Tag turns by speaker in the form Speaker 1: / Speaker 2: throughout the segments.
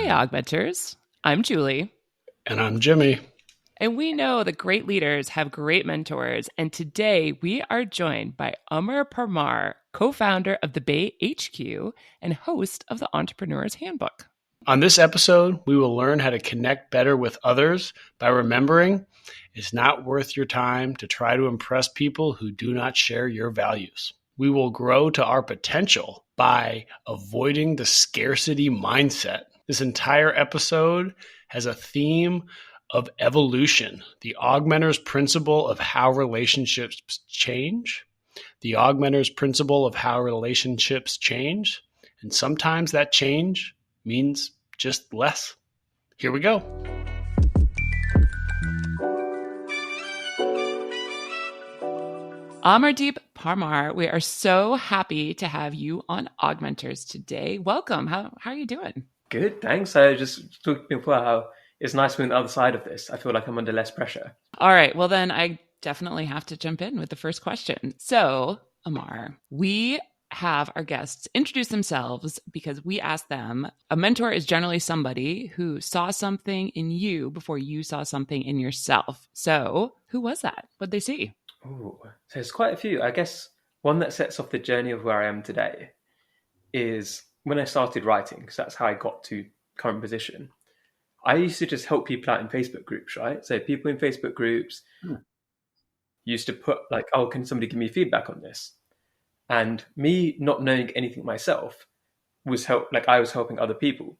Speaker 1: Hey, AugMentors. I'm Julie.
Speaker 2: And I'm Jimmy.
Speaker 1: And we know that great leaders have great mentors. And today we are joined by Amardeep Parmar, co-founder of the Bay HQ and host of the Entrepreneur's Handbook.
Speaker 2: On this episode, we will learn how to connect better with others by remembering it's not worth your time to try to impress people who do not share your values. We will grow to our potential by avoiding the scarcity mindset. This entire episode has a theme of evolution, the AugMentors principle of how relationships change, the AugMentors principle of how relationships change, and sometimes that change means just less. Here we go.
Speaker 1: Amardeep Parmar, we are so happy to have you on AugMentors today. Welcome. How are you doing?
Speaker 3: Good, thanks. I just talked before how it's nice being on the other side of this. I feel like I'm under less pressure.
Speaker 1: All right. Well, then I definitely have to jump in with the first question. So, Amar, we have our guests introduce themselves because we ask them. A mentor is generally somebody who saw something in you before you saw something in yourself. So, who was that? What'd they see?
Speaker 3: Oh, so there's quite a few. I guess one that sets off the journey of where I am today is when I started writing, because that's how I got to current position. I used to just help people out in Facebook groups, right? So people in Facebook groups used to put like, oh, can somebody give me feedback on this? And me not knowing anything myself I was helping other people.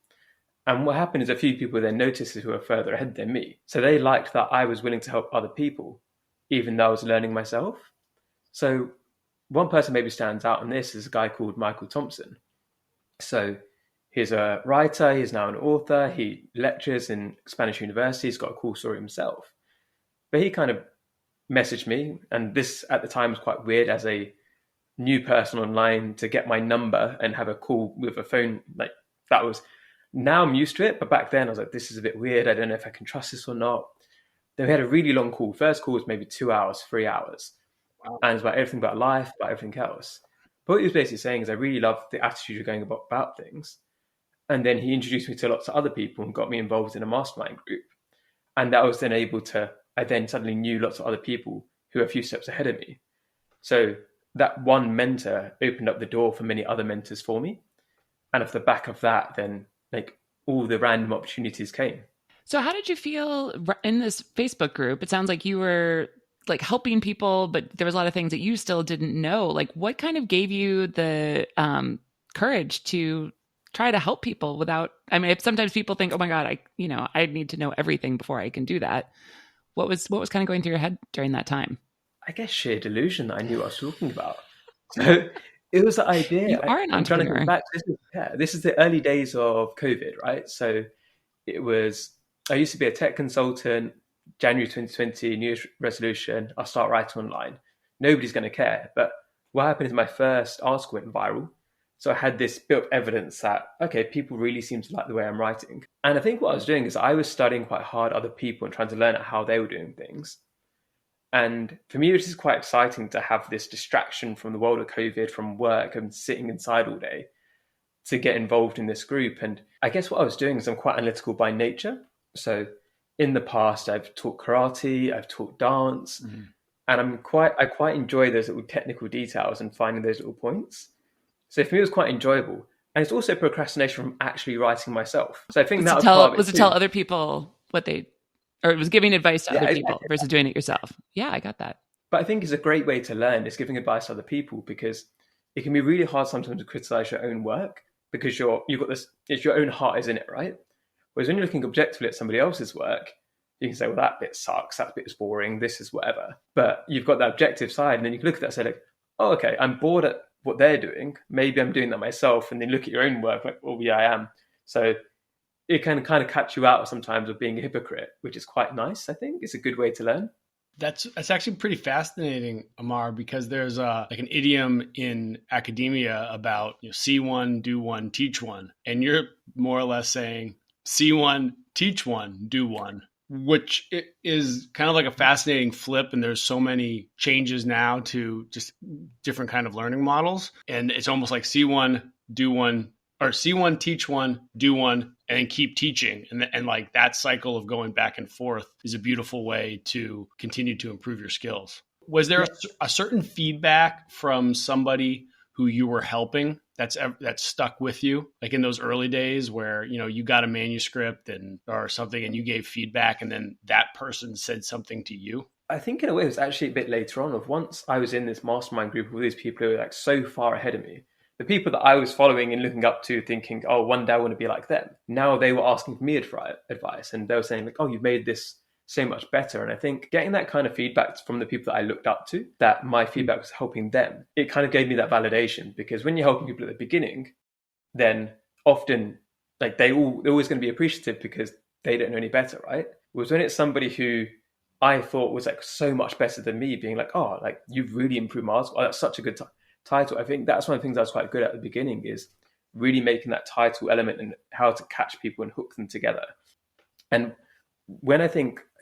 Speaker 3: And what happened is a few people then noticed who were further ahead than me. So they liked that I was willing to help other people, even though I was learning myself. So one person maybe stands out on this is a guy called Michael Thompson. So he's a writer, he's now an author, he lectures in Spanish university, he's got a cool story himself. But he kind of messaged me, and this at the time was quite weird as a new person online to get my number and have a call with a phone. Like that was, now I'm used to it, but back then I was like, this is a bit weird, I don't know if I can trust this or not. Then we had a really long call. First call was maybe 2 hours, 3 hours. Wow. And it was about everything about life, about everything else. But what he was basically saying is I really loved the attitude you're going about things. And then he introduced me to lots of other people and got me involved in a mastermind group. And that was then I then suddenly knew lots of other people who were a few steps ahead of me. So that one mentor opened up the door for many other mentors for me. And off the back of that, then like all the random opportunities came.
Speaker 1: So how did you feel in this Facebook group? It sounds like you were like helping people, but there was a lot of things that you still didn't know. Like what kind of gave you the courage to try to help people without, I mean, sometimes people think, oh my God, I need to know everything before I can do that. What was kind of going through your head during that time?
Speaker 3: I guess sheer delusion that I knew what I was talking about. So it was the idea.
Speaker 1: You are an entrepreneur.
Speaker 3: I'm trying to think back. This is the early days of COVID, right? So I used to be a tech consultant. January 2020, New Year's resolution, I'll start writing online. Nobody's going to care. But what happened is my first article went viral. So I had this bit of evidence that, okay, people really seem to like the way I'm writing. And I think what I was doing is I was studying quite hard other people and trying to learn how they were doing things. And for me, it was just quite exciting to have this distraction from the world of COVID, from work and sitting inside all day, to get involved in this group. And I guess what I was doing is I'm quite analytical by nature. So in the past, I've taught karate, I've taught dance, and I quite enjoy those little technical details and finding those little points. So for me, it was quite enjoyable. And it's also procrastination from actually writing myself. So I think that was
Speaker 1: to tell other people what or it was giving advice to other people versus doing it yourself. Yeah, I got that.
Speaker 3: But I think it's a great way to learn, is giving advice to other people, because it can be really hard sometimes to criticize your own work because you've got this, it's your own heart is in it, right? Whereas when you're looking objectively at somebody else's work, you can say, well, that bit sucks, that bit is boring, this is whatever. But you've got that objective side, and then you can look at that and say, like, oh, okay, I'm bored at what they're doing. Maybe I'm doing that myself. And then look at your own work, like, oh, yeah, I am. So it can kind of catch you out sometimes of being a hypocrite, which is quite nice, I think. It's a good way to learn.
Speaker 2: That's actually pretty fascinating, Amar, because there's like an idiom in academia about see one, do one, teach one. And you're more or less saying, see one, teach one, do one, which is kind of like a fascinating flip. And there's so many changes now to just different kind of learning models. And it's almost like see one, do one, or see one, teach one, do one, and keep teaching. And like that cycle of going back and forth is a beautiful way to continue to improve your skills. Was there a certain feedback from somebody who you were helping that's stuck with you, like in those early days where, you got a manuscript or something and you gave feedback and then that person said something to you?
Speaker 3: I think in a way it was actually a bit later on. Of once I was in this mastermind group with these people who were like so far ahead of me, the people that I was following and looking up to, thinking, oh, one day I want to be like them. Now they were asking for me advice, and they were saying like, oh, you've made this so much better. And I think getting that kind of feedback from the people that I looked up to, that my feedback was helping them, it kind of gave me that validation. Because when you're helping people at the beginning, then often like they're always going to be appreciative because they don't know any better, right? Whereas when it's somebody who I thought was like so much better than me, being like, oh, like you've really improved my article. Oh, that's such a good title. I think that's one of the things I was quite good at the beginning, is really making that title element and how to catch people and hook them together. And when I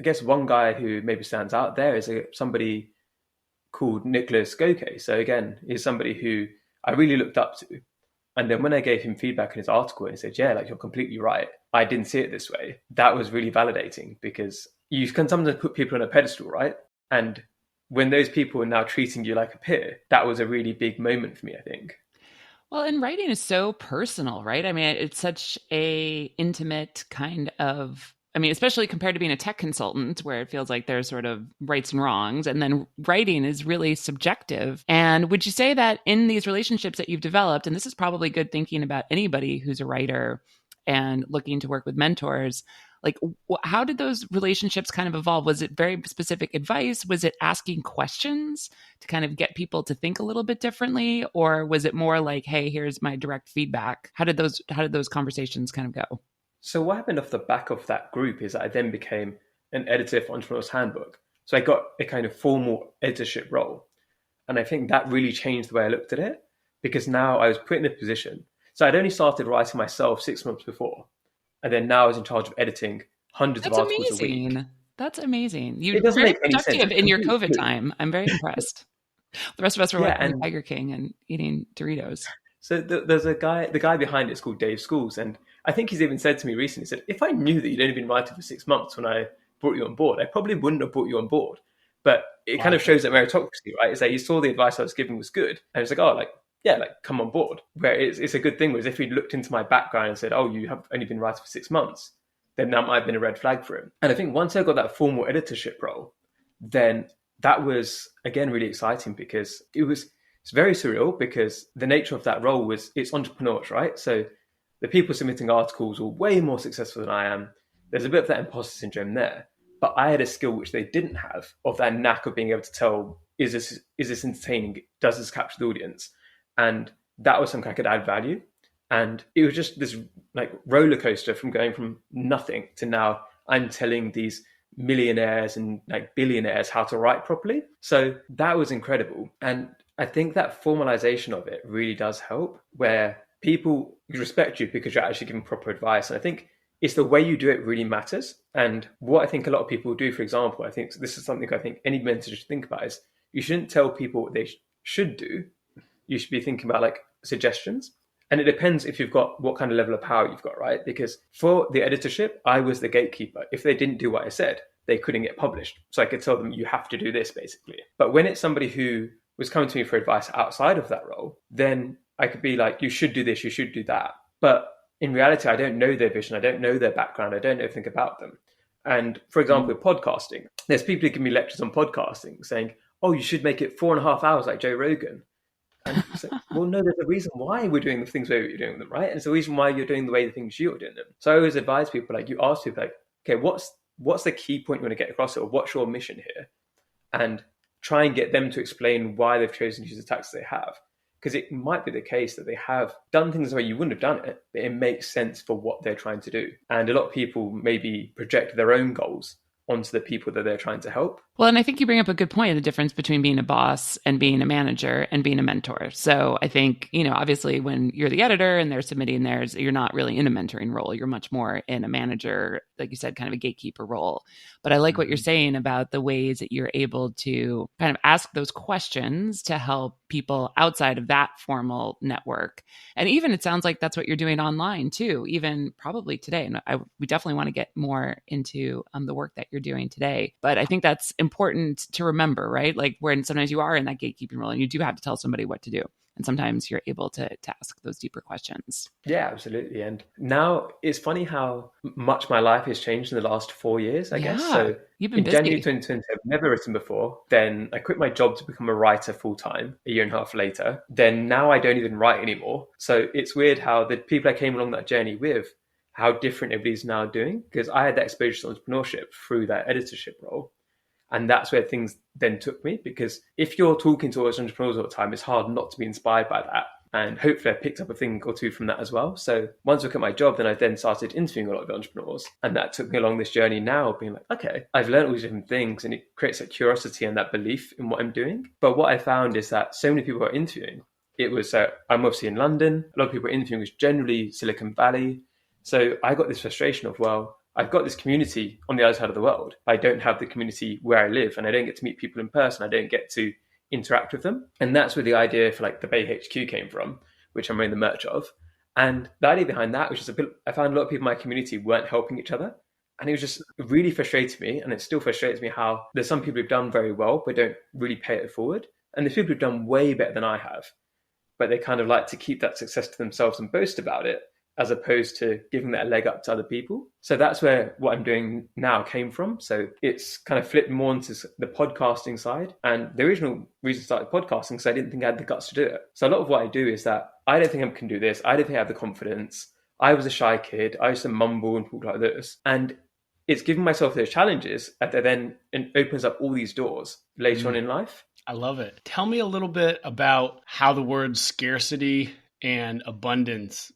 Speaker 3: guess one guy who maybe stands out there is somebody called Nicholas Goke. So again, he's somebody who I really looked up to. And then when I gave him feedback in his article and he said, yeah, like you're completely right, I didn't see it this way, that was really validating, because you can sometimes put people on a pedestal, right? And when those people are now treating you like a peer, that was a really big moment for me, I think.
Speaker 1: Well, and writing is so personal, right? I mean, it's such a intimate kind of, especially compared to being a tech consultant where it feels like there's sort of rights and wrongs, and then writing is really subjective. And would you say that in these relationships that you've developed, and this is probably good thinking about anybody who's a writer and looking to work with mentors, like how did those relationships kind of evolve? Was it very specific advice? Was it asking questions to kind of get people to think a little bit differently? Or was it more like, hey, here's my direct feedback? How did those conversations kind of go?
Speaker 3: So what happened off the back of that group is that I then became an editor for Entrepreneur's Handbook. So I got a kind of formal editorship role. And I think that really changed the way I looked at it, because now I was put in a position. So I'd only started writing myself 6 months before. And then now I was in charge of editing hundreds of articles a week.
Speaker 1: That's amazing. You were very productive in your COVID time. I'm very impressed. The rest of us were watching Tiger King and eating Doritos.
Speaker 3: So there's the guy behind it is called Dave Schools. And I think he's even said to me recently, he said, if I knew that you'd only been writing for 6 months when I brought you on board, I probably wouldn't have brought you on board. But it kind of shows that meritocracy, right? It's like he saw the advice I was giving was good. And it's like, oh, like, yeah, like come on board. Where it's a good thing. Whereas if he'd looked into my background and said, oh, you have only been writing for 6 months, then that might have been a red flag for him. And I think once I got that formal editorship role, then that was, again, really exciting, because it's very surreal, because the nature of that role was it's entrepreneurs, right? So the people submitting articles were way more successful than I am. There's a bit of that imposter syndrome there. But I had a skill which they didn't have, of that knack of being able to tell, is this entertaining? Does this capture the audience? And that was something I could add value. And it was just this like roller coaster from going from nothing to now I'm telling these millionaires and like billionaires how to write properly. So that was incredible. And I think that formalization of it really does help, where people respect you because you're actually giving proper advice. And I think it's the way you do it really matters. And what I think a lot of people do, for example, I think this is something I think any mentor should think about, is you shouldn't tell people what they should do. You should be thinking about like suggestions. And it depends if you've got what kind of level of power you've got, right? Because for the editorship, I was the gatekeeper. If they didn't do what I said, they couldn't get published. So I could tell them, you have to do this, basically. But when it's somebody who was coming to me for advice outside of that role, then I could be like, you should do this, you should do that. But in reality, I don't know their vision. I don't know their background. I don't know anything about them. And for example, with podcasting, there's people who give me lectures on podcasting saying, oh, you should make it 4.5 hours like Joe Rogan. And it's like, well, no, there's a reason why we're doing the things where you're doing them, right? And it's the reason why you're doing the way the things you're doing them. So I always advise people, like, you ask people, like, okay, what's the key point you want to get across, or what's your mission here? And try and get them to explain why they've chosen to use the tactics they have. Because it might be the case that they have done things the way you wouldn't have done it, but it makes sense for what they're trying to do. And a lot of people maybe project their own goals onto the people that they're trying to help.
Speaker 1: Well, and I think you bring up a good point, the difference between being a boss and being a manager and being a mentor. So I think, obviously when you're the editor and they're submitting theirs, you're not really in a mentoring role. You're much more in a manager, like you said, kind of a gatekeeper role. But I like what you're saying about the ways that you're able to kind of ask those questions to help people outside of that formal network. And even it sounds like that's what you're doing online too, even probably today. And we definitely want to get more into the work that you're doing today. But I think that's important to remember, right? Like when sometimes you are in that gatekeeping role and you do have to tell somebody what to do. And sometimes you're able to ask those deeper questions.
Speaker 3: Yeah, absolutely. And now it's funny how much my life has changed in the last 4 years, I guess. So
Speaker 1: you've been
Speaker 3: in
Speaker 1: busy.
Speaker 3: January 2020, I've never written before. Then I quit my job to become a writer full time a year and a half later. Then now I don't even write anymore. So it's weird how the people I came along that journey with, how different everybody's now doing. Because I had that exposure to entrepreneurship through that editorship role. And that's where things then took me, because if you're talking to entrepreneurs all the time, it's hard not to be inspired by that. And hopefully I picked up a thing or two from that as well. So once I quit my job, then I then started interviewing a lot of entrepreneurs. And that took me along this journey now, being like, okay, I've learned all these different things, and it creates that curiosity and that belief in what I'm doing. But what I found is that so many people are interviewing. It was, I'm obviously in London. A lot of people interviewing was generally Silicon Valley. So I got this frustration of, well, I've got this community on the other side of the world. I don't have the community where I live, and I don't get to meet people in person. I don't get to interact with them. And that's where the idea for like the Bay HQ came from, which I'm wearing the merch of. And the idea behind that was just I found a lot of people in my community weren't helping each other. And it was just really frustrating me. And it still frustrates me how there's some people who've done very well, but don't really pay it forward. And there's people who've done way better than I have, but they kind of like to keep that success to themselves and boast about it, as opposed to giving that a leg up to other people. So that's where what I'm doing now came from. So it's kind of flipped more into the podcasting side. And the original reason I started podcasting is I didn't think I had the guts to do it. So a lot of what I do is that I don't think I can do this. I don't think I have the confidence. I was a shy kid. I used to mumble and talk like this. And it's giving myself those challenges that then opens up all these doors later on in life.
Speaker 2: I love it. Tell me a little bit about how the words scarcity and abundance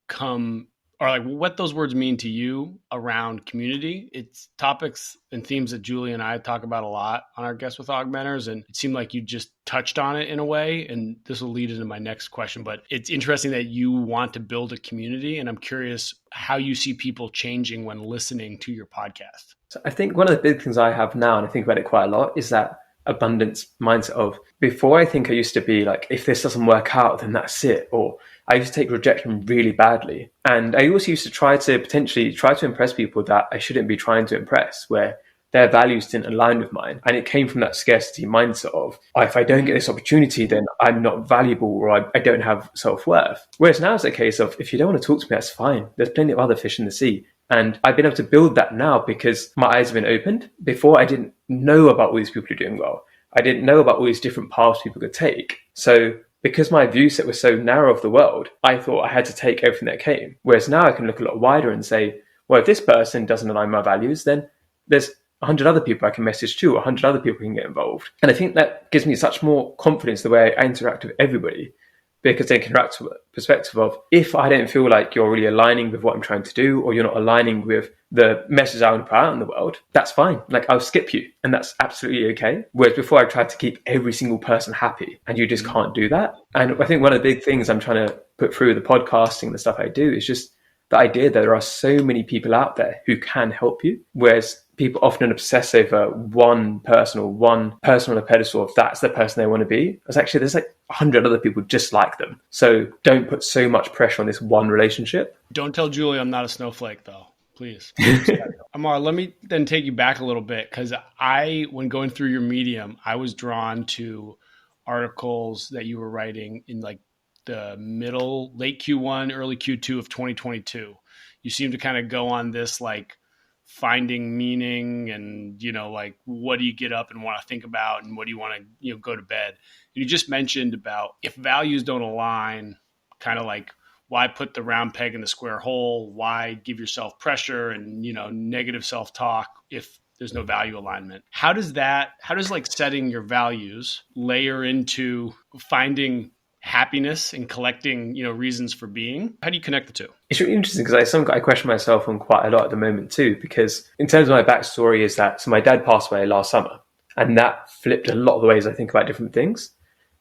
Speaker 2: come, or like what those words mean to you around community. It's topics and themes that Julie and I talk about a lot on our Guests with AugMentors, and it seemed like you just touched on it in a way, and this will lead into my next question. But it's interesting that you want to build a community, and I'm curious how you see people changing when listening to your podcast.
Speaker 3: So I think one of the big things I have now, and I think about it quite a lot, is that abundance mindset of, before I think I used to be like, if this doesn't work out, then that's it. Or I used to take rejection really badly. And I also used to try to impress people that I shouldn't be trying to impress, where their values didn't align with mine. And it came from that scarcity mindset of, oh, if I don't get this opportunity, then I'm not valuable, or I don't have self-worth. Whereas now it's a case of, if you don't want to talk to me, that's fine. There's plenty of other fish in the sea. And I've been able to build that now because my eyes have been opened. Before, I didn't know about all these people who are doing well. I didn't know about all these different paths people could take. So because my view set was so narrow of the world, I thought I had to take everything that came. Whereas now I can look a lot wider and say, well, if this person doesn't align with my values, then there's 100 other people I can message to, 100 other people can get involved. And I think that gives me such more confidence the way I interact with everybody, because they can interact with a perspective of, if I don't feel like you're really aligning with what I'm trying to do, or you're not aligning with the message I want to put out in the world, that's fine. Like, I'll skip you, and that's absolutely okay. Whereas before, I tried to keep every single person happy, and you just can't do that. And I think one of the big things I'm trying to put through the podcasting, the stuff I do, is just the idea that there are so many people out there who can help you, whereas people often obsess over one person or one person on a pedestal, if that's the person they want to be. It's actually, there's like 100 other people just like them. So don't put so much pressure on this one relationship.
Speaker 2: Don't tell Julie I'm not a snowflake, though. Please. Amar, let me then take you back a little bit, because when going through your Medium, I was drawn to articles that you were writing in like the late Q1, early Q2 of 2022. You seem to kind of go on this like finding meaning, and like, what do you get up and want to think about, and what do you want to go to bed. You just mentioned about, if values don't align, kind of like, why put the round peg in the square hole? Why give yourself pressure and negative self-talk if there's no value alignment? How does like setting your values layer into finding happiness and collecting reasons for being? How do you connect the two?
Speaker 3: It's really interesting, because I question myself on quite a lot at the moment too, because in terms of my backstory is that, so my dad passed away last summer, and that flipped a lot of the ways I think about different things,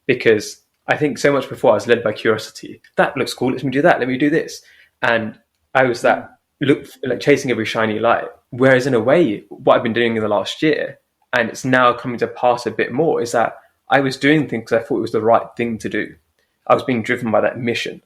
Speaker 3: because I think so much before I was led by curiosity. That looks cool, let me do that, let me do this. And I was like chasing every shiny light. Whereas in a way, what I've been doing in the last year, and it's now coming to pass a bit more, is that I was doing things because I thought it was the right thing to do. I was being driven by that mission.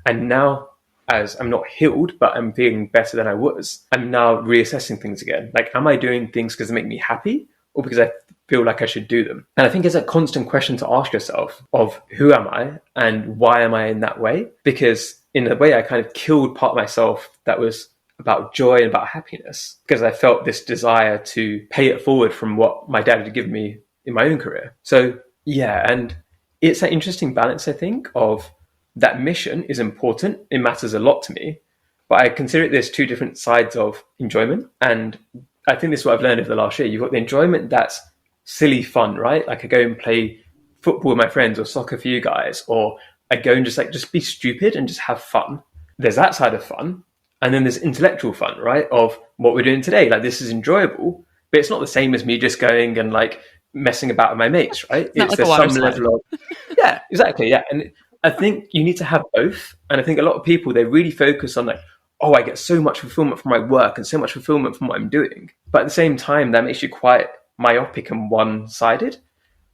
Speaker 3: And now, as I'm not healed, but I'm feeling better than I was, I'm now reassessing things again. Like, am I doing things because they make me happy or because I feel like I should do them? And I think it's a constant question to ask yourself of who am I and why am I in that way? Because in a way, I kind of killed part of myself that was about joy and about happiness because I felt this desire to pay it forward from what my dad had given me in my own career. So yeah, and it's an interesting balance, I think, of that mission is important. It matters a lot to me, but I consider it there's two different sides of enjoyment. And I think this is what I've learned over the last year. You've got the enjoyment that's silly fun, right? Like I go and play football with my friends or soccer for you guys, or I go and just be stupid and just have fun. There's that side of fun. And then there's intellectual fun, right? Of what we're doing today. Like this is enjoyable, but it's not the same as me just going and like messing about with my mates, right?
Speaker 1: It's like a water slide.
Speaker 3: Level of, yeah, exactly. Yeah. And I think you need to have both. And I think a lot of people, they really focus on like, oh, I get so much fulfillment from my work and so much fulfillment from what I'm doing. But at the same time, that makes you quite myopic and one-sided.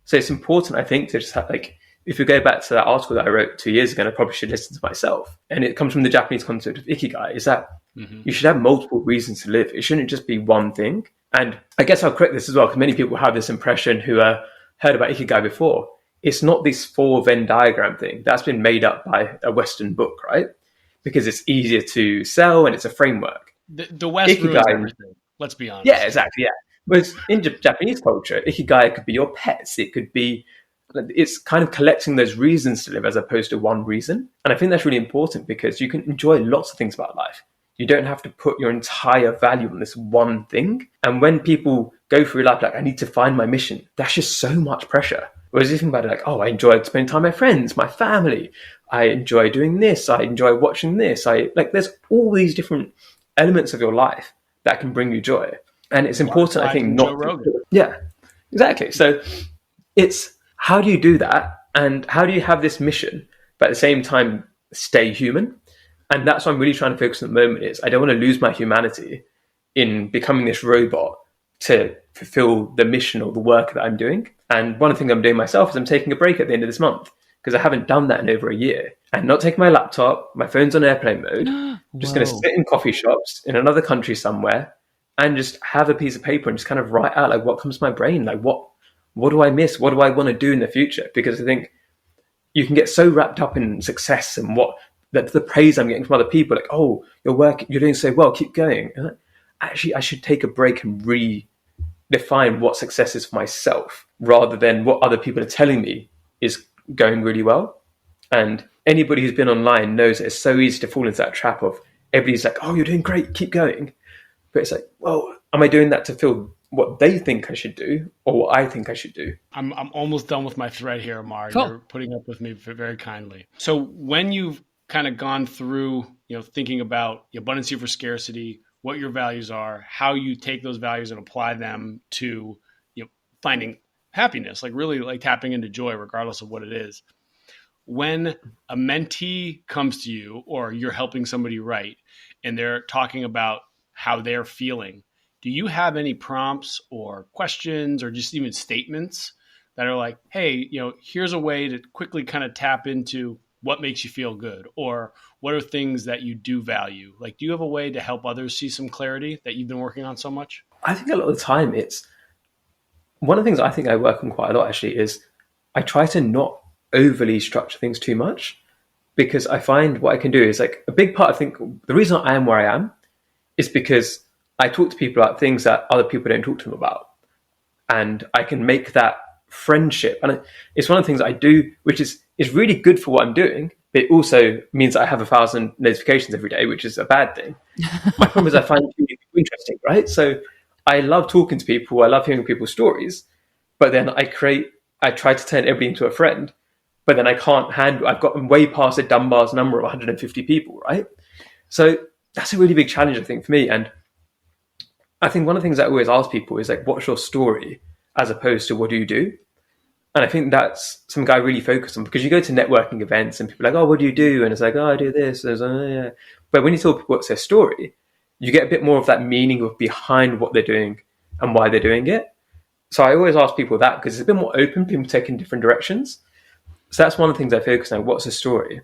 Speaker 3: So it's important, I think, to just have like, if you go back to that article that I wrote 2 years ago, and I probably should listen to myself, and it comes from the Japanese concept of Ikigai, is that you should have multiple reasons to live. It shouldn't just be one thing. And I guess I'll correct this as well, because many people have this impression who heard about Ikigai before. It's not this 4 Venn diagram thing that's been made up by a Western book, right? Because it's easier to sell and it's a framework.
Speaker 2: The West
Speaker 3: Ikigai,
Speaker 2: ruins everything. Let's be honest.
Speaker 3: Yeah, exactly. Yeah. Whereas in Japanese culture, Ikigai could be your pets. It could be, it's kind of collecting those reasons to live as opposed to one reason. And I think that's really important because you can enjoy lots of things about life. You don't have to put your entire value on this one thing. And when people go through life like, I need to find my mission, that's just so much pressure. Whereas if you think about it like, oh, I enjoy spending time with my friends, my family. I enjoy doing this. I enjoy watching this. There's all these different elements of your life that can bring you joy. And it's important, I think, not to, yeah, exactly. So it's how do you do that? And how do you have this mission, but at the same time, stay human? And that's what I'm really trying to focus on at the moment is I don't want to lose my humanity in becoming this robot to fulfill the mission or the work that I'm doing. And one of the things I'm doing myself is I'm taking a break at the end of this month because I haven't done that in over a year. And not taking my laptop, my phone's on airplane mode, just going to sit in coffee shops in another country somewhere and just have a piece of paper and just kind of write out like what comes to my brain, like what do I miss? What do I want to do in the future? Because I think you can get so wrapped up in success and what the praise I'm getting from other people, like, oh, you're doing so well, keep going. And actually, I should take a break and redefine what success is for myself rather than what other people are telling me is going really well. And anybody who's been online knows that it's so easy to fall into that trap of everybody's like, oh, you're doing great, keep going. But it's like, well, am I doing that to feel what they think I should do or what I think I should do?
Speaker 2: I'm almost done with my thread here, Amar.
Speaker 1: Cool.
Speaker 2: You're putting up with me very kindly. So when you've kind of gone through, thinking about abundance over scarcity, what your values are, how you take those values and apply them to, finding happiness, like really like tapping into joy, regardless of what it is. When a mentee comes to you or you're helping somebody write and they're talking about how they're feeling, do you have any prompts or questions or just even statements that are like, hey, here's a way to quickly kind of tap into what makes you feel good or what are things that you do value? Like, do you have a way to help others see some clarity that you've been working on so much?
Speaker 3: I think a lot of the time it's one of the things I think I work on quite a lot actually is I try to not overly structure things too much because I find what I can do is like a big part, I think the reason I am where I am is because I talk to people about things that other people don't talk to them about. And I can make that friendship. And it's one of the things I do, which is really good for what I'm doing, but it also means I have 1,000 notifications every day, which is a bad thing. My problem is I find it interesting, right? So I love talking to people. I love hearing people's stories, but then I try to turn everybody into a friend, but then I can't handle, I've gotten way past the Dunbar's number of 150 people, right? So that's a really big challenge, I think, for me. And I think one of the things I always ask people is like, what's your story as opposed to what do you do? And I think that's something I really focus on because you go to networking events and people are like, oh, what do you do? And it's like, oh, I do this. And it's like, oh, yeah. But when you tell people what's their story, you get a bit more of that meaning of behind what they're doing and why they're doing it. So I always ask people that because it's a bit more open, people take in different directions. So that's one of the things I focus on. What's the story?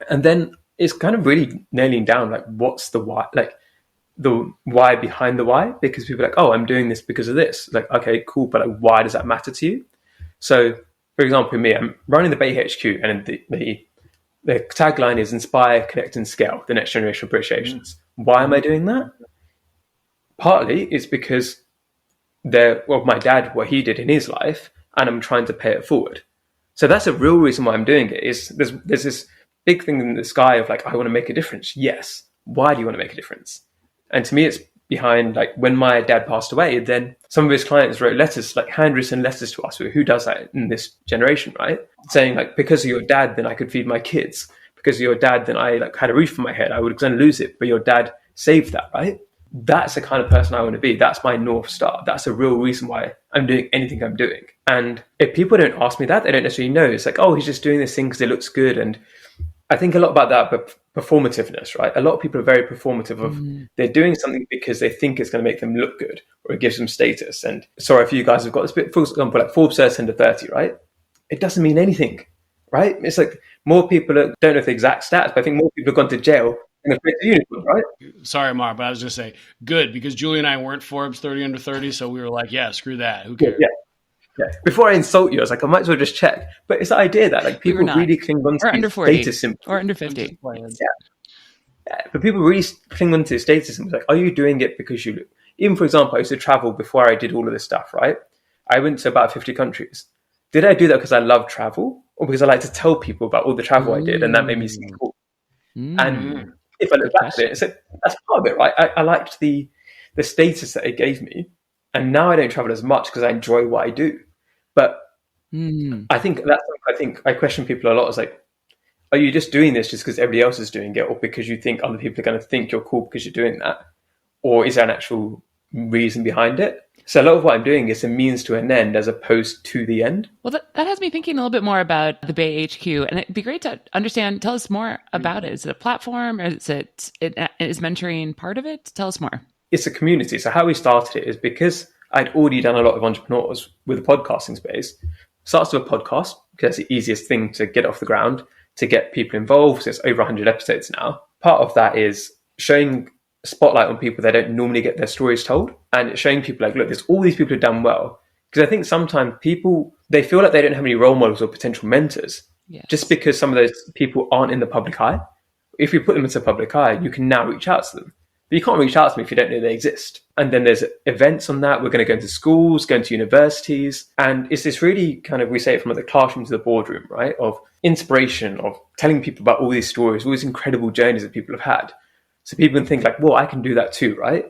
Speaker 3: And then it's kind of really nailing down, like, what's the why, like the why behind the why, because people are like, oh, I'm doing this because of this. Like, okay, cool. But like, why does that matter to you? So for example, me, I'm running the Bay HQ, and the tagline is inspire, connect and scale the next generation of British Asians. Why am I doing that? Partly it's because my dad, what he did in his life, and I'm trying to pay it forward. So that's a real reason why I'm doing it. Is there's this big thing in the sky of like, I want to make a difference. Yes. Why do you want to make a difference? And to me, it's behind, like, when my dad passed away, then some of his clients wrote letters, like handwritten letters to us. Who does that in this generation, right? Saying like, because of your dad, then I could feed my kids. Because of your dad, then I like had a roof on my head. I would then lose it, but your dad saved that, right? That's the kind of person I want to be. That's my North Star. That's a real reason why I'm doing anything I'm doing. And if people don't ask me that, they don't necessarily know. It's like, oh, he's just doing this thing because it looks good. And I think a lot about that, but performativeness, right? A lot of people are very performative of they're doing something because they think it's going to make them look good or it gives them status. And sorry if you guys have got this bit, for example, like Forbes says 10 to 30, right? It doesn't mean anything, right? It's like more people don't know the exact stats, but I think more people have gone to jail in a creative unicorn, right?
Speaker 2: Sorry, Amar, but I was just say good because Julie and I weren't Forbes 30 under 30, so we were like, yeah, screw that. Who cares?
Speaker 3: Yeah. Before I insult you, I was like, I might as well just check. But it's the idea that like people really cling on to
Speaker 1: under 40
Speaker 3: status symbols.
Speaker 1: Or under 50.
Speaker 3: Yeah. But people really cling on to status symbols. Like, are you doing it because you... Even, for example, I used to travel before I did all of this stuff, right? I went to about 50 countries. Did I do that because I love travel or because I like to tell people about all the travel I did and that made me seem cool? And if I look back at it, it's like, that's part of it, right? I liked the status that it gave me. And now I don't travel as much because I enjoy what I do. But I think I question people a lot. It's like, are you just doing this just because everybody else is doing it, or because you think other people are going to think you're cool because you're doing that? Or is there an actual reason behind it? So a lot of what I'm doing is a means to an end as opposed to the end.
Speaker 1: Well, that has me thinking a little bit more about the Bay HQ, and it'd be great to understand. Tell us more about it. Is it a platform, or is is mentoring part of it? Tell us more.
Speaker 3: It's a community. So how we started it is because I'd already done a lot of entrepreneurs with the podcasting space. Starts with a podcast because that's the easiest thing to get off the ground, to get people involved. So it's over 100 episodes now. Part of that is showing spotlight on people that don't normally get their stories told, and it's showing people like, look, there's all these people who've done well. Because I think sometimes people, they feel like they don't have any role models or potential mentors just because some of those people aren't in the public eye. If you put them into the public eye, you can now reach out to them. But you can't reach out to them if you don't know they exist. And then there's events on that. We're going to go into schools, go into universities. And it's this really kind of, we say it from the classroom to the boardroom, right? Of inspiration, of telling people about all these stories, all these incredible journeys that people have had. So people can think like, well, I can do that too, right?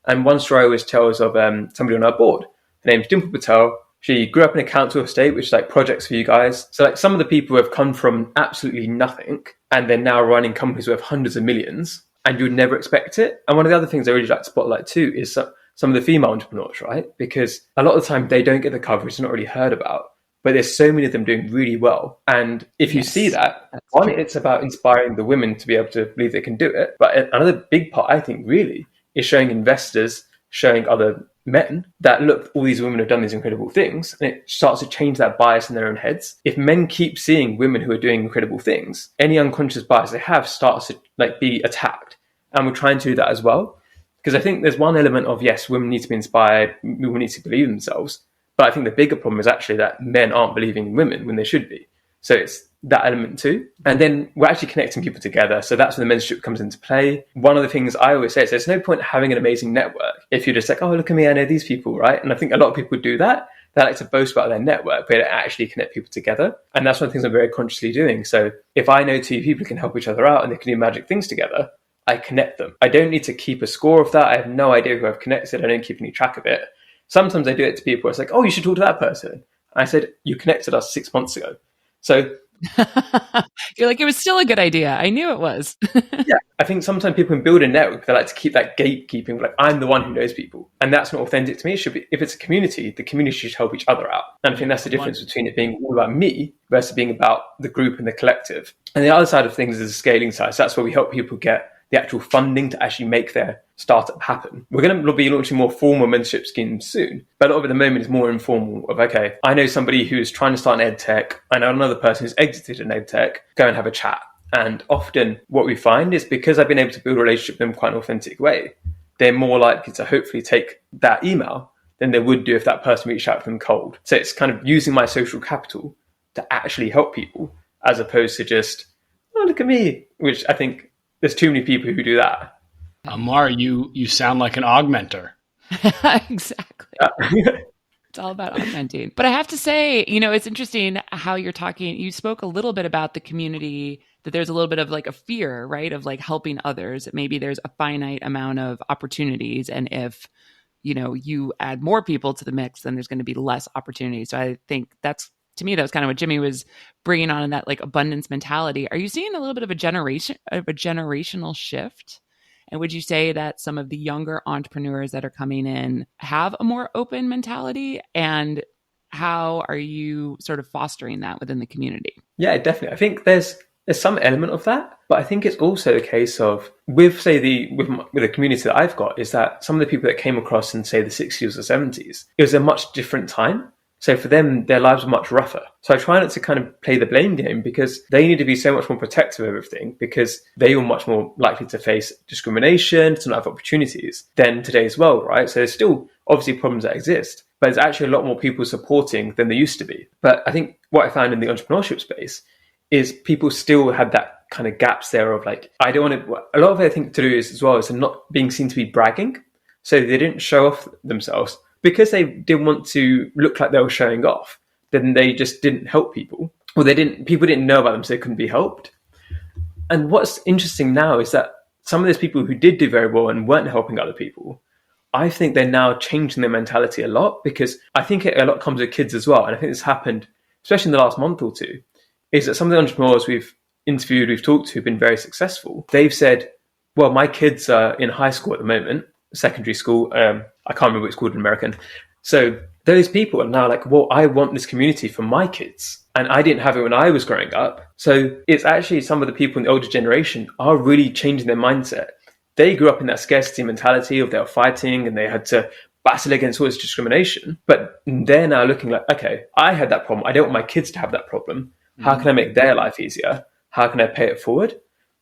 Speaker 3: And one story I always tell is of somebody on our board. Her name's Dimple Patel. She grew up in a council estate, which is like projects for you guys. So like some of the people who have come from absolutely nothing and they're now running companies worth hundreds of millions, and you would never expect it. And one of the other things I really like to spotlight too is some of the female entrepreneurs, right? Because a lot of the time they don't get the coverage, they're not really heard about, but there's so many of them doing really well. And if you see that, one, it's about inspiring the women to be able to believe they can do it. But another big part, I think, really, is showing investors, showing other men that, look, all these women have done these incredible things, and it starts to change that bias in their own heads. If men keep seeing women who are doing incredible things, any unconscious bias they have starts to like be attacked. And we're trying to do that as well. Because I think there's one element of, yes, women need to be inspired, women need to believe in themselves. But I think the bigger problem is actually that men aren't believing in women when they should be. So it's that element too. And then we're actually connecting people together. So that's when the mentorship comes into play. One of the things I always say is there's no point having an amazing network if you're just like, oh, look at me, I know these people, right? And I think a lot of people do that. They like to boast about their network, but they don't actually connect people together. And that's one of the things I'm very consciously doing. So if I know two people who can help each other out and they can do magic things together, I connect them. I don't need to keep a score of that. I have no idea who I've connected. I don't keep any track of it. Sometimes I do it to people. It's like, oh, you should talk to that person. I said, you connected us 6 months ago. So
Speaker 1: you're like, it was still a good idea. I knew it was.
Speaker 3: Yeah, I think sometimes people can build a network. They like to keep that gatekeeping. Like, I'm the one who knows people. And that's not authentic to me. It should be, if it's a community, the community should help each other out. And I think that's the difference between it being all about me versus being about the group and the collective. And the other side of things is the scaling side. So that's where we help people get the actual funding to actually make their startup happen. We're going to be launching more formal mentorship schemes soon, but a lot of it at the moment is more informal of, okay, I know somebody who's trying to start an ed tech, I know another person who's exited an ed tech, go and have a chat. And often what we find is because I've been able to build a relationship with them in quite an authentic way, they're more likely to hopefully take that email than they would do if that person reached out to them cold. So it's kind of using my social capital to actually help people as opposed to just, oh, look at me, which I think there's too many people who do that.
Speaker 2: Amar, you sound like an augmenter.
Speaker 1: Exactly. It's all about augmenting. But I have to say, it's interesting how you're talking. You spoke a little bit about the community, that there's a little bit of like a fear, right? Of like helping others. Maybe there's a finite amount of opportunities. And if, you add more people to the mix, then there's going to be less opportunities. So I think to me, that was kind of what Jimmy was bringing on in that like abundance mentality. Are you seeing a little bit of a generational shift? And would you say that some of the younger entrepreneurs that are coming in have a more open mentality? And how are you sort of fostering that within the community?
Speaker 3: Yeah, definitely. I think there's some element of that, but I think it's also a case of with the community that I've got is that some of the people that came across in say the 60s or 70s, it was a much different time. So for them, their lives were much rougher. So I try not to kind of play the blame game because they need to be so much more protective of everything because they were much more likely to face discrimination, to not have opportunities than today's world, right? So there's still obviously problems that exist, but there's actually a lot more people supporting than there used to be. But I think what I found in the entrepreneurship space is people still had that kind of gaps there of like, I don't want to, a lot of it I think to do is as well is not being seen to be bragging. So they didn't show off themselves. Because they didn't want to look like they were showing off, then they just didn't help people. Or people didn't know about them, so they couldn't be helped. And what's interesting now is that some of those people who did do very well and weren't helping other people, I think they're now changing their mentality a lot because I think a lot comes with kids as well. And I think this happened, especially in the last month or two, is that some of the entrepreneurs we've interviewed, we've talked to, have been very successful. They've said, well, my kids are in high school at the moment, secondary school. I can't remember what it's called in American. So those people are now like, well, I want this community for my kids. And I didn't have it when I was growing up. So it's actually some of the people in the older generation are really changing their mindset. They grew up in that scarcity mentality of they were fighting and they had to battle against all this discrimination. But they're now looking like, okay, I had that problem. I don't want my kids to have that problem. How can I make their life easier? How can I pay it forward?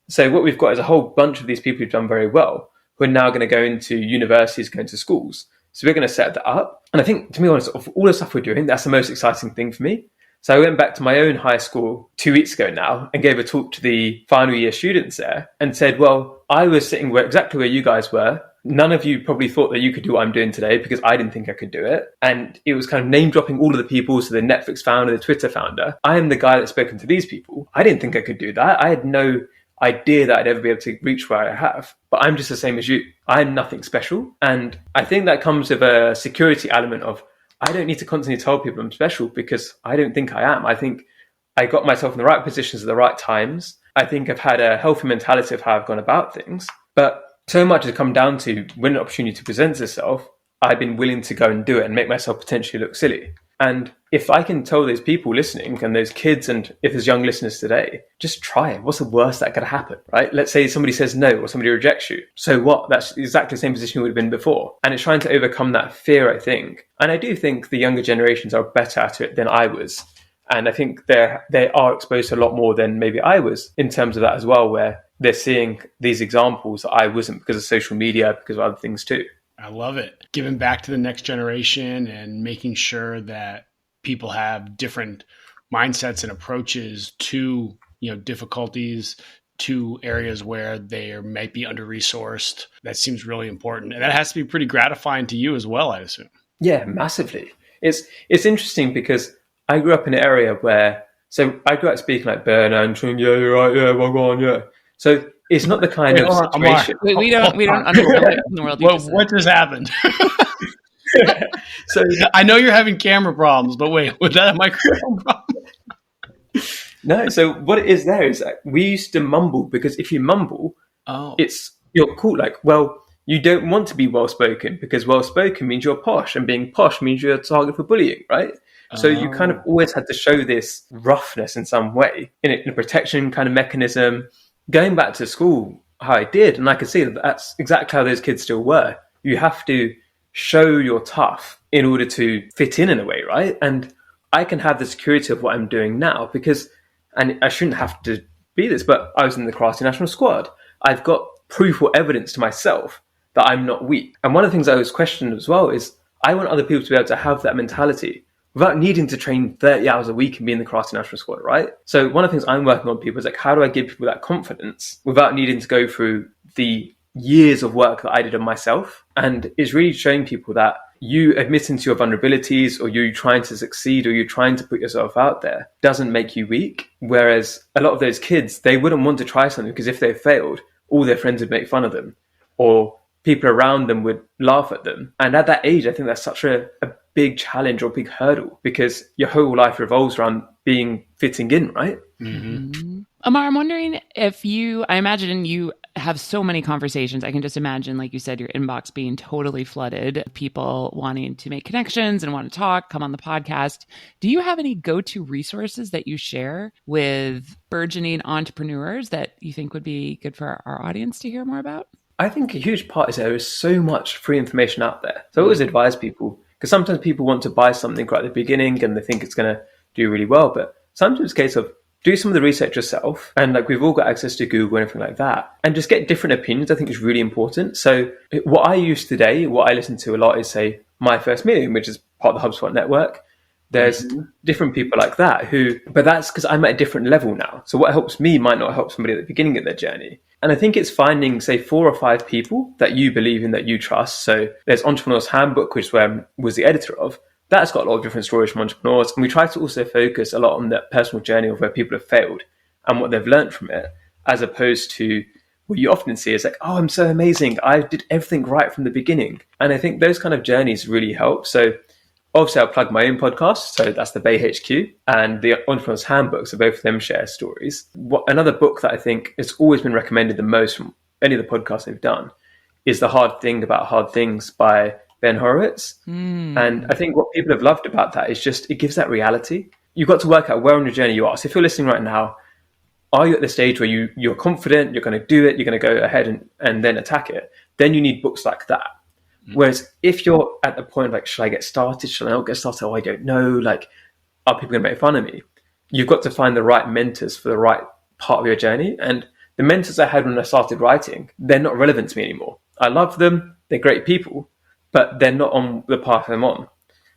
Speaker 3: So what we've got is a whole bunch of these people who've done very well. We're now going to go into universities, go into schools. So we're going to set that up. And I think, to be honest, of all the stuff we're doing, that's the most exciting thing for me. So I went back to my own high school 2 weeks ago now and gave a talk to the final year students there and said, well, I was sitting exactly where you guys were. None of you probably thought that you could do what I'm doing today because I didn't think I could do it. And it was kind of name dropping all of the people. So the Netflix founder, the Twitter founder. I am the guy that's spoken to these people. I didn't think I could do that. I had no idea that I'd ever be able to reach where I have, but I'm just the same as you. I'm nothing special. And I think that comes with a security element of, I don't need to constantly tell people I'm special because I don't think I am. I think I got myself in the right positions at the right times. I think I've had a healthy mentality of how I've gone about things, but so much has come down to when an opportunity presents itself, I've been willing to go and do it and make myself potentially look silly. And if I can tell those people listening and those kids, and if there's young listeners today, just try it. What's the worst that could happen, right? Let's say somebody says no or somebody rejects you. So what? That's exactly the same position you would have been before. And it's trying to overcome that fear, I think. And I do think the younger generations are better at it than I was. And I think they are exposed to a lot more than maybe I was in terms of that as well, where they're seeing these examples that I wasn't because of social media, because of other things too.
Speaker 2: I love it. Giving back to the next generation and making sure that people have different mindsets and approaches to, difficulties, to areas where they might be under-resourced. That seems really important. And that has to be pretty gratifying to you as well, I assume.
Speaker 3: Yeah, massively. It's interesting because I grew up in an area where, so I grew up speaking like Burn and yeah, you're right, yeah, well, go on, yeah. So it's not the kind of situation.
Speaker 1: We don't understand what in the world.
Speaker 2: What just happened?
Speaker 3: So
Speaker 2: I know you're having camera problems, but wait, was that a microphone problem?
Speaker 3: No. So what it is there is that we used to mumble because if you mumble, you're cool. Like, well, you don't want to be well spoken because well spoken means you're posh, and being posh means you're a target for bullying, right? So you kind of always had to show this roughness in some way in a protection kind of mechanism. Going back to school, how I did. And I could see that that's exactly how those kids still were. You have to show you're tough in order to fit in a way, right? And I can have the security of what I'm doing now because, and I shouldn't have to be this, but I was in the Karate National Squad. I've got proof or evidence to myself that I'm not weak. And one of the things I always question as well is I want other people to be able to have that mentality without needing to train 30 hours a week and be in the Karate National Squad, right? So one of the things I'm working on people is like, how do I give people that confidence without needing to go through the years of work that I did on myself? And it's really showing people that you admitting to your vulnerabilities or you trying to succeed or you trying to put yourself out there doesn't make you weak. Whereas a lot of those kids, they wouldn't want to try something because if they failed, all their friends would make fun of them or people around them would laugh at them. And at that age, I think that's such a big challenge or big hurdle because your whole life revolves around fitting in, right?
Speaker 1: Mm-hmm. Amar, I'm wondering if I imagine you have so many conversations. I can just imagine, like you said, your inbox being totally flooded, people wanting to make connections and want to talk, come on the podcast. Do you have any go-to resources that you share with burgeoning entrepreneurs that you think would be good for our audience to hear more about?
Speaker 3: I think a huge part is there is so much free information out there. So I always advise people, because sometimes people want to buy something right at the beginning and they think it's going to do really well. But sometimes it's a case of do some of the research yourself. And like we've all got access to Google and everything like that. And just get different opinions, I think is really important. So what I use today, what I listen to a lot is say My First Million, which is part of the HubSpot network. There's different people like that but that's because I'm at a different level now. So what helps me might not help somebody at the beginning of their journey. And I think it's finding, say, 4 or 5 people that you believe in, that you trust. So there's Entrepreneur's Handbook, which I was the editor of. That's got a lot of different stories from entrepreneurs. And we try to also focus a lot on that personal journey of where people have failed and what they've learned from it, as opposed to what you often see is like, oh, I'm so amazing. I did everything right from the beginning. And I think those kind of journeys really help. So obviously, I'll plug my own podcast. So that's the Bay HQ and the Entrepreneur's Handbook. So both of them share stories. Another book that I think has always been recommended the most from any of the podcasts they've done is The Hard Thing About Hard Things by Ben Horowitz. And I think what people have loved about that is just it gives that reality. You've got to work out where on your journey you are. So if you're listening right now, are you at the stage where you're confident, you're going to do it, you're going to go ahead and then attack it? Then you need books like that. Whereas if you're at the point like, should I get started? Should I not get started? Oh, I don't know. Like, are people going to make fun of me? You've got to find the right mentors for the right part of your journey. And the mentors I had when I started writing, they're not relevant to me anymore. I love them. They're great people, but they're not on the path I'm on.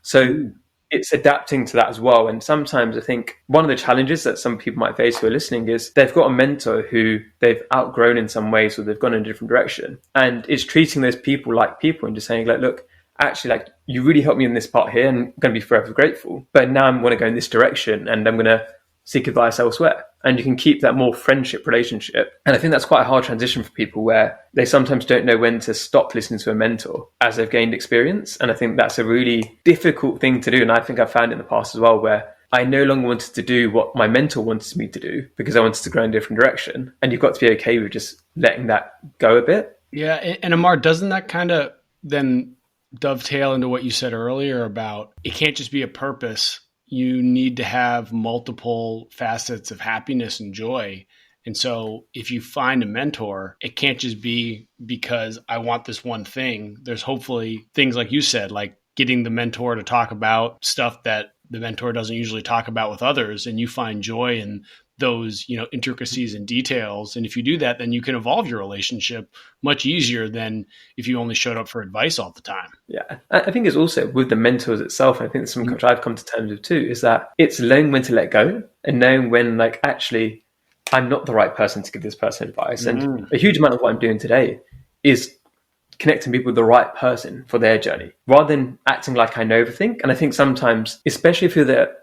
Speaker 3: So it's adapting to that as well. And sometimes I think one of the challenges that some people might face who are listening is they've got a mentor who they've outgrown in some ways or they've gone in a different direction. And it's treating those people like people and just saying, like, look, actually, like, you really helped me in this part here and I'm going to be forever grateful. But now I'm going to go in this direction and I'm going to seek advice elsewhere. And you can keep that more friendship relationship. And I think that's quite a hard transition for people where they sometimes don't know when to stop listening to a mentor as they've gained experience. And I think that's a really difficult thing to do. And I think I've found in the past as well, where I no longer wanted to do what my mentor wanted me to do because I wanted to grow in a different direction. And you've got to be okay with just letting that go a bit.
Speaker 2: Yeah. And Amar, doesn't that kind of then dovetail into what you said earlier about it can't just be a purpose? You need to have multiple facets of happiness and joy. And so if you find a mentor, it can't just be because I want this one thing. There's hopefully things like you said, like getting the mentor to talk about stuff that the mentor doesn't usually talk about with others. And you find joy in those, intricacies and details. And if you do that, then you can evolve your relationship much easier than if you only showed up for advice all the time.
Speaker 3: Yeah. I think it's also with the mentors itself, I think there's something which I've come to terms with too, is that it's learning when to let go and knowing when, like, actually, I'm not the right person to give this person advice. And a huge amount of what I'm doing today is connecting people with the right person for their journey rather than acting like I know everything. And I think sometimes, especially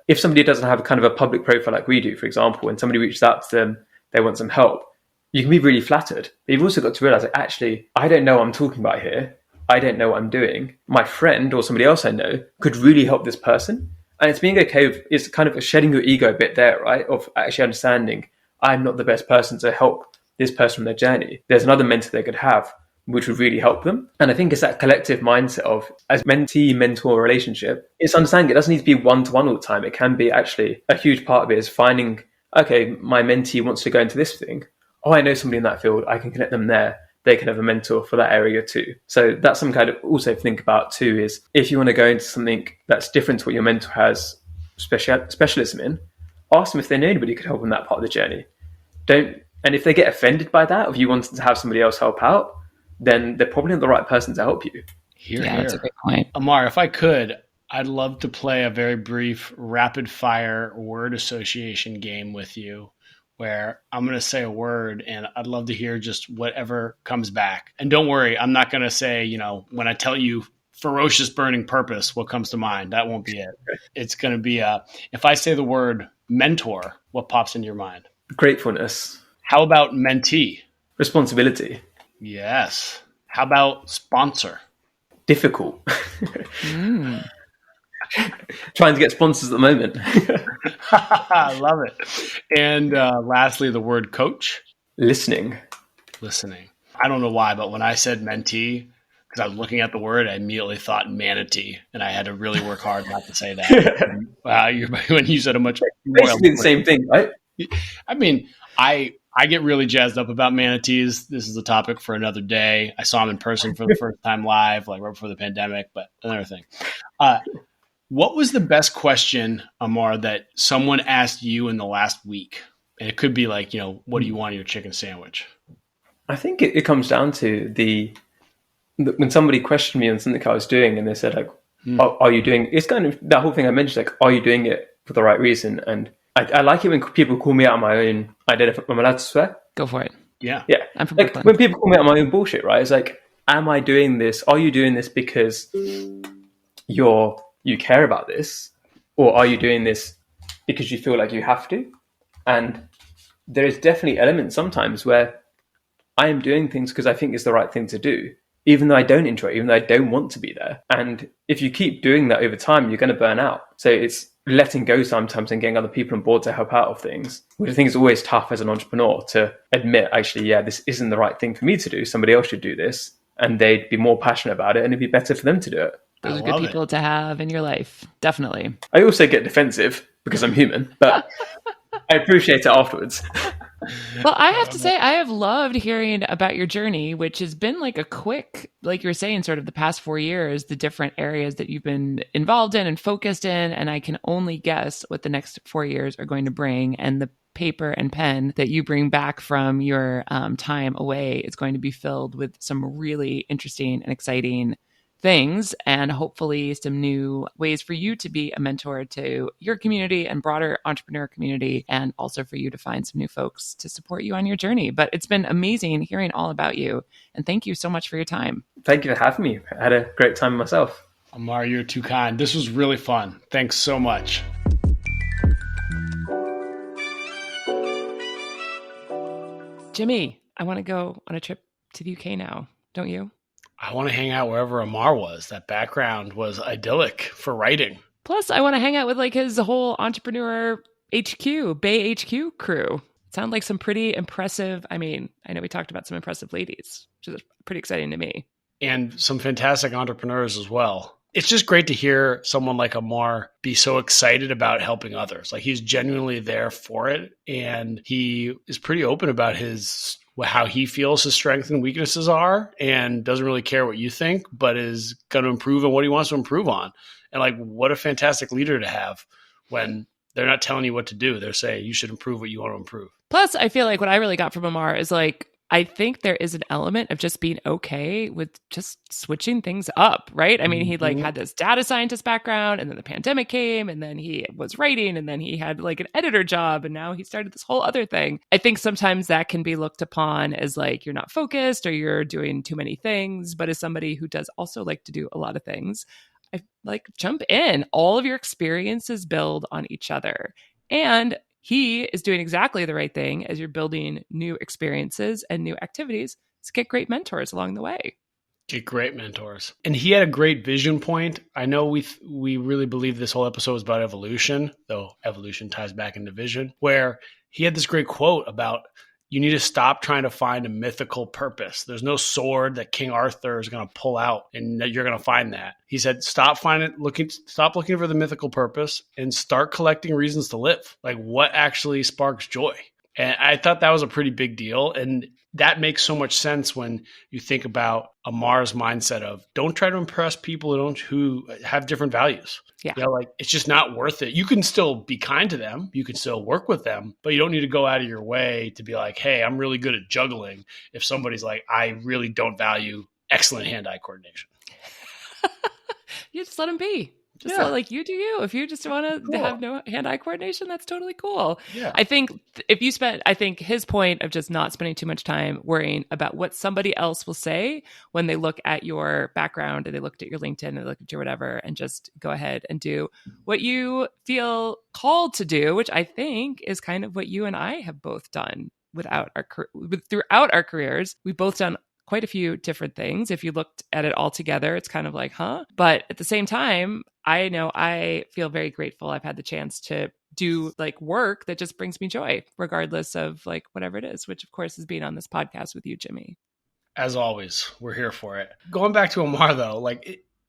Speaker 3: if somebody doesn't have a kind of a public profile like we do, for example, and somebody reaches out to them, they want some help, you can be really flattered. But you've also got to realize that actually, I don't know what I'm talking about here. I don't know what I'm doing. My friend or somebody else I know could really help this person. And it's being okay with, it's kind of shedding your ego a bit there, right? Of actually understanding I'm not the best person to help this person on their journey. There's another mentor they could have which would really help them. And I think it's that collective mindset of, as mentee-mentor relationship, it's understanding it doesn't need to be one-to-one all the time. It can be actually a huge part of it is finding, okay, my mentee wants to go into this thing. oh, I know somebody in that field, I can connect them there. They can have a mentor for that area too. So that's some kind of also think about too, is if you want to go into something that's different to what your mentor has specialism in, ask them if they know anybody who could help in that part of the journey. And if they get offended by that, if you wanted to have somebody else help out, then they're probably not the right person to help you.
Speaker 2: Here.
Speaker 1: That's a great point.
Speaker 2: Amar, if I could, I'd love to play a very brief rapid fire word association game with you where I'm going to say a word and I'd love to hear just whatever comes back. And don't worry, I'm not going to say, when I tell you ferocious burning purpose, what comes to mind? That won't be it. It's going to be if I say the word mentor, what pops into your mind?
Speaker 3: Gratefulness.
Speaker 2: How about mentee?
Speaker 3: Responsibility.
Speaker 2: Yes. How about sponsor?
Speaker 3: Difficult. Trying to get sponsors at the moment.
Speaker 2: I love it. And lastly, the word coach.
Speaker 3: Listening.
Speaker 2: I don't know why, but when I said mentee, because I was looking at the word, I immediately thought manatee, and I had to really work hard not to say that. When you said a much more
Speaker 3: basically the same thing, right?
Speaker 2: I mean, I get really jazzed up about manatees. This is a topic for another day. I saw them in person for the first time live, like right before the pandemic, but another thing. What was the best question, Amar, that someone asked you in the last week? And it could be like, what do you want in your chicken sandwich?
Speaker 3: I think it comes down to when somebody questioned me on something I was doing and they said, like, are you doing, it's kind of that whole thing I mentioned, like, are you doing it for the right reason? And I like it when people call me out on my own identity. Am I allowed to swear?
Speaker 1: Go for it.
Speaker 2: Yeah.
Speaker 1: I'm from
Speaker 3: Brooklyn. When people call me out on my own bullshit, right? It's like, am I doing this? Are you doing this because you care about this? Or are you doing this because you feel like you have to? And there is definitely elements sometimes where I am doing things because I think it's the right thing to do, even though I don't enjoy it, even though I don't want to be there. And if you keep doing that over time, you're going to burn out. So it's letting go sometimes and getting other people on board to help out of things, which I think is always tough as an entrepreneur to admit, actually, this isn't the right thing for me to do. Somebody else should do this. And they'd be more passionate about it and it'd be better for them to do it.
Speaker 1: Those are good people to have in your life. Definitely.
Speaker 3: I also get defensive because I'm human, but I appreciate it afterwards.
Speaker 1: Well, I have to say, I have loved hearing about your journey, which has been like a quick, like you were saying, sort of the past 4 years, the different areas that you've been involved in and focused in. And I can only guess what the next 4 years are going to bring. And the paper and pen that you bring back from your time away is going to be filled with some really interesting and exciting things, and hopefully some new ways for you to be a mentor to your community and broader entrepreneur community, and also for you to find some new folks to support you on your journey. But it's been amazing hearing all about you, and thank you so much for your time.
Speaker 3: Thank you for having me. I had a great time myself.
Speaker 2: Amar, you're too kind. This was really fun. Thanks so much.
Speaker 1: Jimmy, I want to go on a trip to the UK now, don't you?
Speaker 2: I want to hang out wherever Amar was. That background was idyllic for writing.
Speaker 1: Plus, I want to hang out with like his whole entrepreneur HQ, Bay HQ crew. Sound like some pretty impressive, I know we talked about some impressive ladies, which is pretty exciting to me.
Speaker 2: And some fantastic entrepreneurs as well. It's just great to hear someone like Amar be so excited about helping others. Like, he's genuinely there for it. And he is pretty open about how he feels his strengths and weaknesses are, and doesn't really care what you think, but is going to improve on what he wants to improve on. And like, what a fantastic leader to have when they're not telling you what to do. They're saying you should improve what you want to improve.
Speaker 1: Plus, I feel like what I really got from Amar is like, I think there is an element of just being okay with just switching things up, right? I mean, he like had this data scientist background, and then the pandemic came, and then he was writing, and then he had like an editor job, and now he started this whole other thing. I think sometimes that can be looked upon as like you're not focused or you're doing too many things. But as somebody who does also like to do a lot of things, I like jump in. All of your experiences build on each other. And he is doing exactly the right thing as you're building new experiences and new activities to get great mentors along the way.
Speaker 2: Get great mentors. And he had a great vision point. I know we really believe this whole episode was about evolution, though evolution ties back into vision, where he had this great quote about, you need to stop trying to find a mythical purpose. There's no sword that King Arthur is going to pull out and you're going to find that. He said, stop looking for the mythical purpose and start collecting reasons to live. Like, what actually sparks joy? And I thought that was a pretty big deal. And that makes so much sense when you think about Amar's mindset of don't try to impress people who have different values.
Speaker 1: Yeah.
Speaker 2: Like it's just not worth it. You can still be kind to them. You can still work with them, but you don't need to go out of your way to be like, hey, I'm really good at juggling. If somebody's like, I really don't value excellent hand-eye coordination.
Speaker 1: You just let them be. Just like you do you. If you just want to have no hand-eye coordination, that's totally cool.
Speaker 2: Yeah.
Speaker 1: I think his point of just not spending too much time worrying about what somebody else will say when they look at your background and they looked at your LinkedIn and they look at your whatever, and just go ahead and do what you feel called to do, which I think is kind of what you and I have both done throughout our careers. We've both done quite a few different things. If you looked at it all together, it's kind of like, huh? But at the same time, I know I feel very grateful I've had the chance to do like work that just brings me joy, regardless of like whatever it is, which of course is being on this podcast with you, Jimmy.
Speaker 2: As always, we're here for it. Going back to Amar though,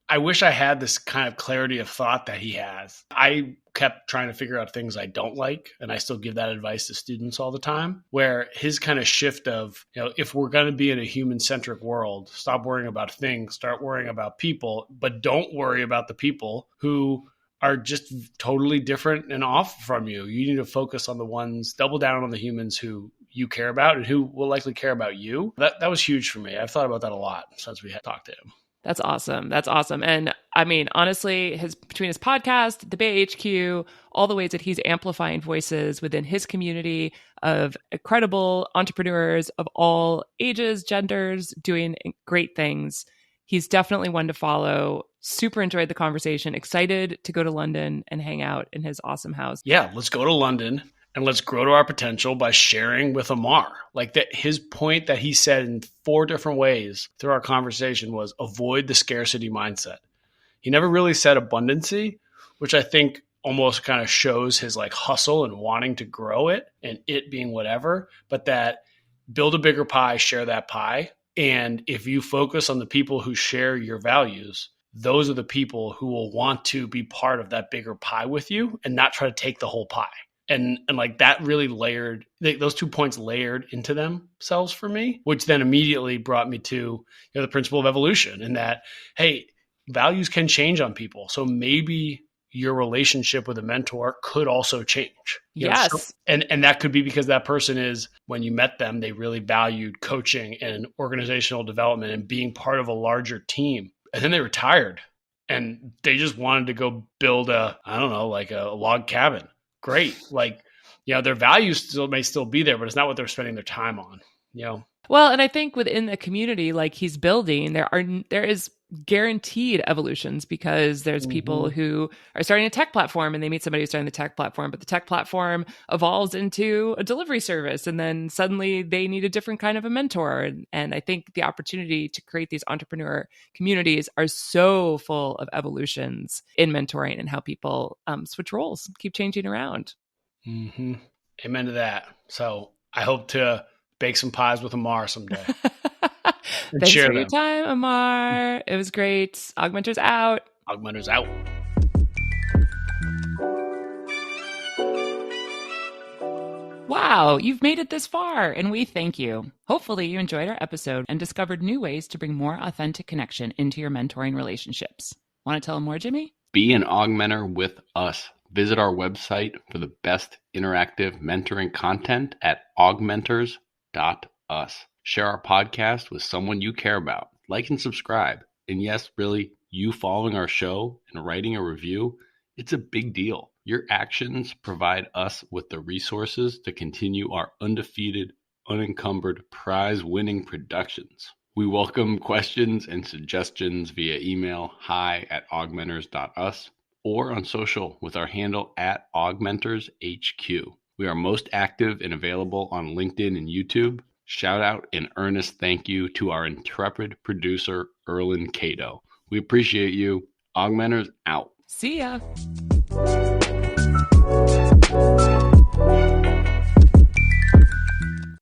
Speaker 2: I wish I had this kind of clarity of thought that he has. I kept trying to figure out things I don't like, and I still give that advice to students all the time, where his kind of shift of, if we're going to be in a human-centric world, stop worrying about things, start worrying about people, but don't worry about the people who are just totally different and off from you. You need to focus on the ones, double down on the humans who you care about and who will likely care about you. That was huge for me. I've thought about that a lot since we had talked to him.
Speaker 1: That's awesome. That's awesome. And I mean, honestly, between his podcast, the Bay HQ, all the ways that he's amplifying voices within his community of incredible entrepreneurs of all ages, genders, doing great things. He's definitely one to follow. Super enjoyed the conversation. Excited to go to London and hang out in his awesome house.
Speaker 2: Yeah, let's go to London. And let's grow to our potential by sharing with Amar. Like that, his point that he said in 4 different ways through our conversation was avoid the scarcity mindset. He never really said abundancy, which I think almost kind of shows his like hustle and wanting to grow it and it being whatever, but that build a bigger pie, share that pie. And if you focus on the people who share your values, those are the people who will want to be part of that bigger pie with you and not try to take the whole pie. And like that really layered, those 2 points layered into themselves for me, which then immediately brought me to the principle of evolution and that, hey, values can change on people. So maybe your relationship with a mentor could also change.
Speaker 1: Yes.
Speaker 2: And that could be because that person is, when you met them, they really valued coaching and organizational development and being part of a larger team. And then they retired and they just wanted to go build a log cabin. Great. Their values may still be there, but it's not what they're spending their time on,
Speaker 1: Well, and I think within the community, like he's building, there is guaranteed evolutions because there's people who are starting a tech platform and they meet somebody who's starting the tech platform, but the tech platform evolves into a delivery service. And then suddenly they need a different kind of a mentor. And I think the opportunity to create these entrepreneur communities are so full of evolutions in mentoring and how people switch roles, keep changing around.
Speaker 2: Mm-hmm. Amen to that. So I hope to bake some pies with Amar someday.
Speaker 1: Thanks for your time, Amar. It was great. AugMentors out.
Speaker 2: AugMentors out.
Speaker 1: Wow, you've made it this far, and we thank you. Hopefully you enjoyed our episode and discovered new ways to bring more authentic connection into your mentoring relationships. Want to tell them more, Jimmy?
Speaker 4: Be an augmenter with us. Visit our website for the best interactive mentoring content at augmentors.us. Share our podcast with someone you care about. Like and subscribe. And yes, really, you following our show and writing a review, it's a big deal. Your actions provide us with the resources to continue our undefeated, unencumbered, prize-winning productions. We welcome questions and suggestions via email hi@augmentors.us or on social with our handle @AugmentorsHQ. We are most active and available on LinkedIn and YouTube. Shout out and earnest thank you to our intrepid producer, Erlen Cato. We appreciate you. AugMentors out.
Speaker 1: See ya.